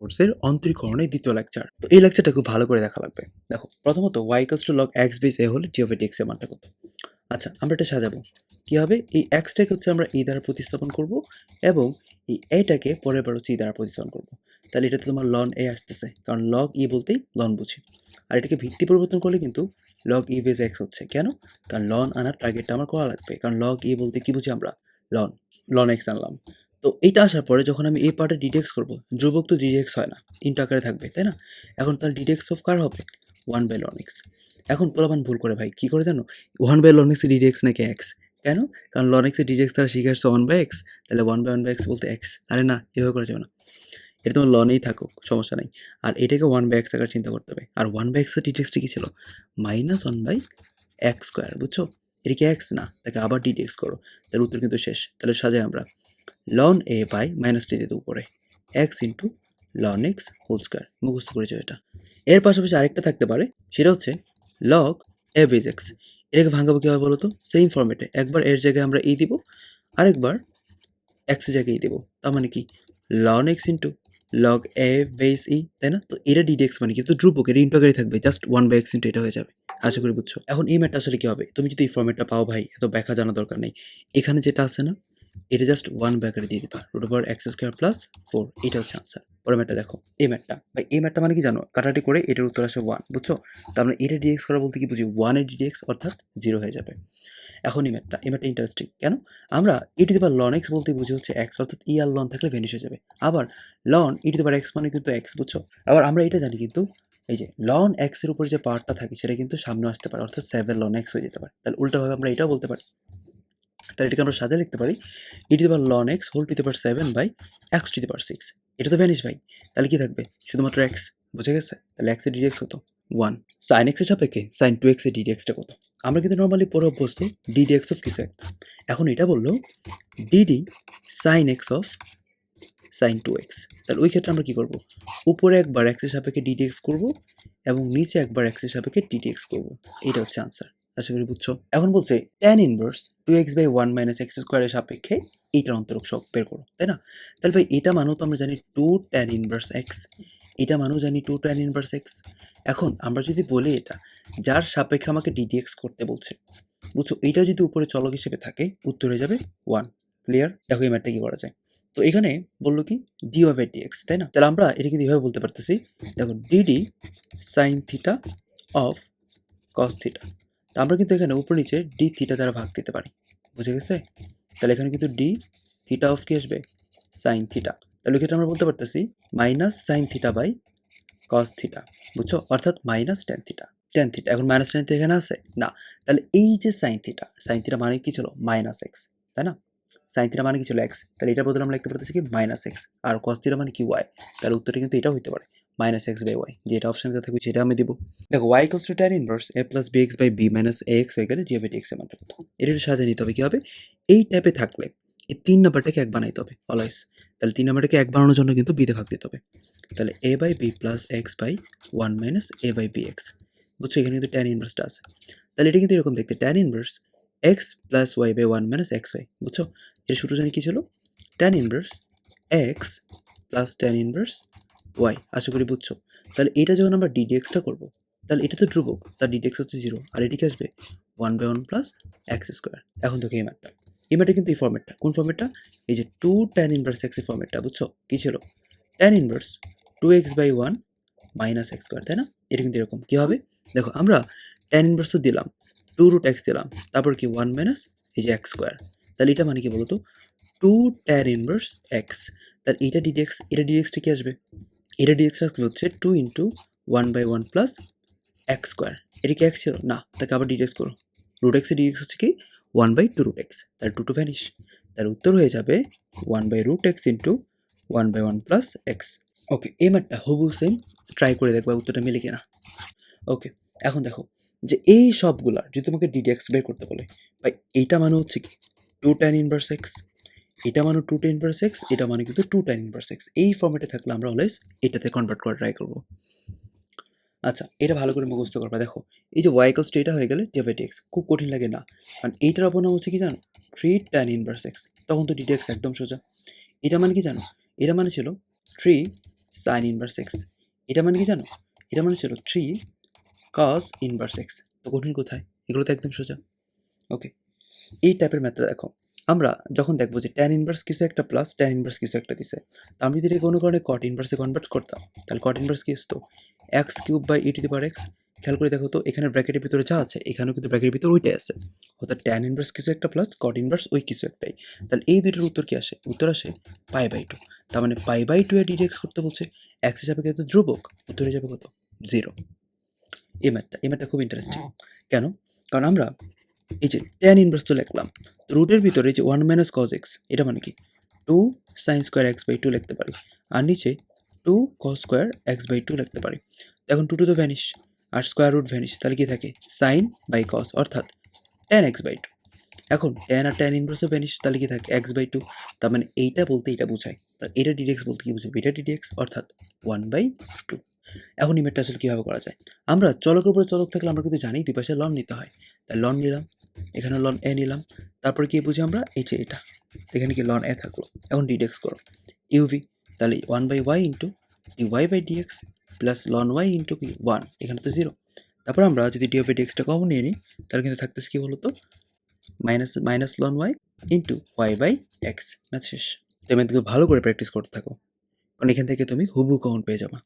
কোর্সের অন্তরীকরণের দ্বিতীয় লেকচার। তো এই লেকচারটা খুব ভালো করে দেখা লাগবে। দেখো, প্রথমত y equals to log x base a হলে g of x এর মানটা কত? আচ্ছা, আমরা এটা সাজাবো। কি হবে? এই x টাকে হচ্ছে আমরা e দ্বারা প্রতিস্থাপন করব এবং এই a টাকে পরের বার হচ্ছে e দ্বারা প্রতিস্থাপন করব। তাহলে এটাতে তোমার ln a আসতেছে, কারণ log e বলতেই ln বুঝি। আর এটাকে ভিত্তি পরিবর্তন করলে কিন্তু log e বেস x হচ্ছে। কেন? কারণ ln আনার টার্গেটটা আমার করা লাগবে। কারণ log e বলতে কি বুঝি আমরা? ln x আনলাম। তো এইটা আসার পরে যখন আমি এই পার্টে ডিডেক্স করব, ধ্রুবক তো ডিডেক্স হয় না, ইন্টু আকারে থাকবে, তাই না? এখন তাহলে ডিডেক্স অফ কার হবে? 1/ln x। এখন পোলাপান ভুল করে ভাই, কি করে জানো? 1/ln x এর ডিডেক্স নাকি x? কেন? কারণ ln x এর ডিডেক্স তারা শিখে আসছে 1/x, তাহলে 1/1/x বলতে x। আরে না, এভাবে করা যাবে না। এটা তোমার লনেই থাকুক, সমস্যা নাই। আর এটাকে 1/x আকারে চিন্তা করতে হবে। আর 1/x এর ডিডেক্সটা কি ছিল? -1/x², বুঝছো? এটা কি x না? তাকে আবার ডিডেক্স করো, তাহলে উত্তর কিন্তু শেষ। তাহলে সাজাই আমরা ln a বাই -t দিয়ে উপরে x into ln x whole square, মুখস্থ করে যাও এটা। এর পাশাপাশি আরেকটা থাকতে পারে, সেটা হচ্ছে log a বেজ x। এটাকে ভাঙাবো কীভাবে বলো তো? সেম ফর্মেটে, একবার এর জায়গায় আমরা e দিব, আরেকবার x এর জায়গায় e দিব। তার মানে কি? ln x into log a base e, তাই না? তো এটা ডিডেক্স মানে কিন্তু ধ্রুবক, এটা ইন্টু আকারে থাকবে, জাস্ট 1/x ইন্টু এটা হয়ে যাবে। আশা করি বুঝছো। এখন এই ম্যাথটা আসলে কি হবে? তুমি যদি এই ফর্মেটটা পাও ভাই, এত ব্যাখ্যা জানা দরকার নেই। এখানে যেটা আছে না, এটা জাস্ট 1 আকারে দিয়ে দিবা, √x² + 4, এটা হচ্ছে আনসার। পরের ম্যাথটা দেখো, এই ম্যাথটা ভাই, এই ম্যাথটা মানে কি জানো? কাটাকাটি করে এটার উত্তর আসে 1, বুঝছো? তার মানে এটা ডিডেক্স করা বলতে কি বুঝি? 1 এর ডিডেক্স অর্থাৎ 0 হয়ে যাবে। এখন এই ম্যাথটা ইন্টারেস্টিং। কেন? আমরা e⁻ln x বলতে বুঝি হচ্ছে x, অর্থাৎ e আর ln থাকলে ভ্যানিশ হয়ে যাবে। আবার ln e⁻x মানে কিন্তু x, বুঝছো? আবার আমরা এটা জানি কিন্তু, এই যে ln x এর উপরে যে পাওয়ারটা থাকে সেটা কিন্তু সামনে আসতে পারে, অর্থাৎ 7ln x হয়ে যেতে পারে। তাহলে উল্টাভাবে আমরা এটাও বলতে পারি। তাহলে এটাকে আমরা সাজিয়ে লিখতে পারি e⁻ln x whole to the power 7/x to the power 6। এটা তো ভ্যানিশ ভাই, তাহলে কি থাকবে? শুধুমাত্র x। বুঝে গেছে? তাহলে x এর ডিডেক্স কত? 1। sin x এর সাপেক্ষে sin 2x এর ডিডেক্সটা কত? আমরা কিন্তু নর্মালি পরে অভ্যস্ত ddx অফ কিছু একটা। এখন এটা বললো dd sin x of sin 2x। তাহলে ওই ক্ষেত্রে আমরা কি করব? উপরে একবার x এর সাপেক্ষে ddx করব এবং নিচে একবার x এর সাপেক্ষে ddx করব। এটা হচ্ছে আনসার। আশা করি বুঝছো। এখন বলছে tan ইনভার্স 2x/1 - x² এর সাপেক্ষে এইটার অন্তরক সব বের করো, তাই না? তাহলে ভাই এটা মানেও তো আমরা জানি 2 tan ইনভার্স x, এটা মানেও জানি 2 tan ইনভার্স x। এখন আমরা যদি বলি এটা যার সাপেক্ষে আমাকে ddx করতে বলছে, বুঝছো, এইটা যদি উপরে চলক হিসেবে থাকে উত্তর হয়ে যাবে 1। ক্লিয়ার? দেখো এই ম্যাথটা কি করা যায়। তো এখানে বললো কি dy/dx, তাই না? তাহলে আমরা এটা কিন্তু এভাবে বলতে পারতেছি, দেখো dd sin theta of cos theta. তো আমরা কিন্তু এখানে উপর নিচে d থিটা দ্বারা ভাগ দিতে পারি। বুঝে গেছে? তাহলে এখানে কিন্তু d থিটা অফ কি আসবে? sin theta. তাহলে এক্ষেত্রে আমরা বলতে পারতেছি minus sin theta by cos theta, বুঝছো? অর্থাৎ minus tan theta. tan theta এখন মাইনাস tan থিটা এখানে আছে না, তাহলে এই যে sin থিটা মানে কি ছিল? মাইনাস x, তাই না? sin থিটা মানে কি ছিল? x, তাহলে এটার বদলে আমরা লিখতে পারতেছি কি মাইনাস x। আর cos থিটা মানে কি? y। তাহলে উত্তরটা কিন্তু এটা হইতে পারে -x/y, যেটা অপশনে থাকবে সেটা আমি দিব। দেখো y equals to tan inverse a + bx/b - ax হয়ে গেলে g of x এর মানটা কত? এটা একটু সাজিয়ে নিতে হবে। কি হবে? এই টাইপে থাকলে এই 3 নাম্বারটাকে 1 বানাইতে হবে অলওয়েজ। তাহলে 3 নাম্বারটাকে 1 বানানোর জন্য কিন্তু b তে ভাগ দিতে হবে। তাহলে a/b + x/1 - a/bx, বুঝছো? এখানে কিন্তু tan ইনভার্সটা আছে। তাহলে এটা কিন্তু এরকম দেখতে, tan inverse x + y/1 - xy, বুঝছো? এর সূত্র জানি কি ছিল? tan inverse x + tan inverse y। আশা করি বুঝছো। তাহলে এটা যখন আমরা ddx-টা করব, তাহলে এটা তো ধ্রুবক, তার ddx হচ্ছে 0, আর এদিকে আসবে 1/1 + x²। এখন দেখো এই ম্যাথটা, এই ম্যাথটা কিন্তু এই ফরম্যাটটা। কোন ফরম্যাটটা? এই যে 2 tan ইনভার্স x এর ফরম্যাটটা, বুঝছো? কি ছিল? tan ইনভার্স 2x/1 - x², তাই না? এটা কিন্তু এরকম। কি হবে? দেখো আমরা tan ইনভার্স তো দিলাম, 2√x দিলাম, তারপর কি 1 মাইনাস এই যে x²। তাহলে এটা মানে কি বলতো? 2 tan ইনভার্স x। তাহলে এটা ddx, এটা ddx-টা কি আসবে? এটা dx আসলে হচ্ছে 2 ইন্টু 1/1 প্লাস x²। এটা কি x ছিল? না, তাকে আবার dx করো। √x এর dx হচ্ছে কি 1/2√x, তাহলে 2 টু ভ্যানিশ। তার উত্তর হয়ে যাবে 1/√x ইন্টু 1/1 প্লাস x। ওকে, এই ম্যাথটা হুবহু সেম, ট্রাই করে দেখবা উত্তরটা মিলে কিনা। ওকে, এখন দেখো যে এই সবগুলা যদি তোমাকে ddx বের করতে বলে, ভাই এইটা মানে হচ্ছে কি 2 tan ইনভার্স x, এটা মানে 2 tan ইনভার্স x, এটা মানে কিন্তু 2 tan ইনভার্স x। এই ফর্মেটে থাকলে আমরা অলওয়েজ এটাতে কনভার্ট করার ট্রাই করব। আচ্ছা, এটা ভালো করে মুখস্থ করবা। দেখো এই যে y ইকুয়ালস টু এটা হয়ে গেলে d/dx খুব কঠিন লাগে না, কারণ এইটার অপর হচ্ছে কি জানো? 3 tan ইনভার্স x, তখন তো dx একদম সোজা। এটা মানে কি জানো? এটা মানে ছিল 3 সাইন ইনভার্স এক্স। এটা মানে কি জানো? এটা মানে ছিল 3 কস ইনভার্স এক্স। তো কঠিন কোথায়? এগুলো তো একদম সোজা। ওকে, এই টাইপের ম্যাথটা দেখো, আমরা যখন দেখবো যে ট্যান ইনভার্স কিছু একটা প্লাস ট্যান ইনভার্স কিছু একটা দিছে, তো আমি যদি এটাকে কোনো কারণে কট ইনভার্সে কনভার্ট করতাম, তাহলে কট ইনভার্স কি আসতো? X cube by e to the power x. খেয়াল করে দেখো তো, এখানে ব্র্যাকেটের ভিতরে যা আছে এখানেও কিন্তু ব্র্যাকেটের ভিতরে ওইটাই আছে, অর্থাৎ ট্যান ইনভার্স কিছু একটা প্লাস কট ইনভার্স ওই কিছু একটাই। তাহলে এই দুইটার উত্তর কি আসে? উত্তর আসে পাই বাই টু। তার মানে পাই বাই টু এর ডিডেক্স করতে বলছে, এক্স হিসাবে কিন্তু ধ্রুবক, উত্তরে যাবে কত? 0। এই ম্যাথটা খুব ইন্টারেস্টিং। কেন? কারণ আমরা এই যে ট্যান ইনভার্স তো লিখলাম, রুটের ভিতরে যে 1 মাইনাস কজ এক্স, এটা মানে কি 2 সাইন স্কোয়ার এক্স বাই 2 লিখতে পারি, আর নিচে 2 কস স্কোয়ার এক্স বাই 2 লিখতে পারি। এখন 2 তো ভ্যানিশ, আর স্কোয়ার রুট ভ্যানিশ, তাহলে কি থাকে? সাইন বাই কস, অর্থাৎ ট্যান এক্স বাই 2। এখন ট্যান আর ট্যান ইনভার্সও ভ্যানিশ, তাহলে কি থাকে? X by 2। তার মানে এইটা বলতে এটা বোঝায়, এটা ডিডেক্স বলতে কি বোঝায়? বিটা ডিডেক্স, অর্থাৎ 1/2। এখন এই ম্যাথটা আসলে কীভাবে করা যায়? আমরা চলকের উপরে চলক থাকলে আমরা কিন্তু জানি দুই পাশে লন নিতে হয়, তাই লন নিলাম, এখানে লন এ নিলাম, তারপরে কি বুঝি আমরা? এই যে এটা, এখানে কি লন এ থাকলো। এখন ডিডেক্স করো ইউভি, তাহলে 1/y into d y by dx plus ln y into কি 1, এখানে তো 0। তারপর আমরা যদি ডি বাই ডিএক্সটা কমন নিয়ে নিই, তাহলে কিন্তু থাকতেছে কি বলতো? Minus minus ln y into y by x. Math শেষ। তুমি কিন্তু ভালো করে প্র্যাকটিস করতে থাকো, কারণ এখান থেকে তুমি হুবহু কমন পেয়ে যাবা।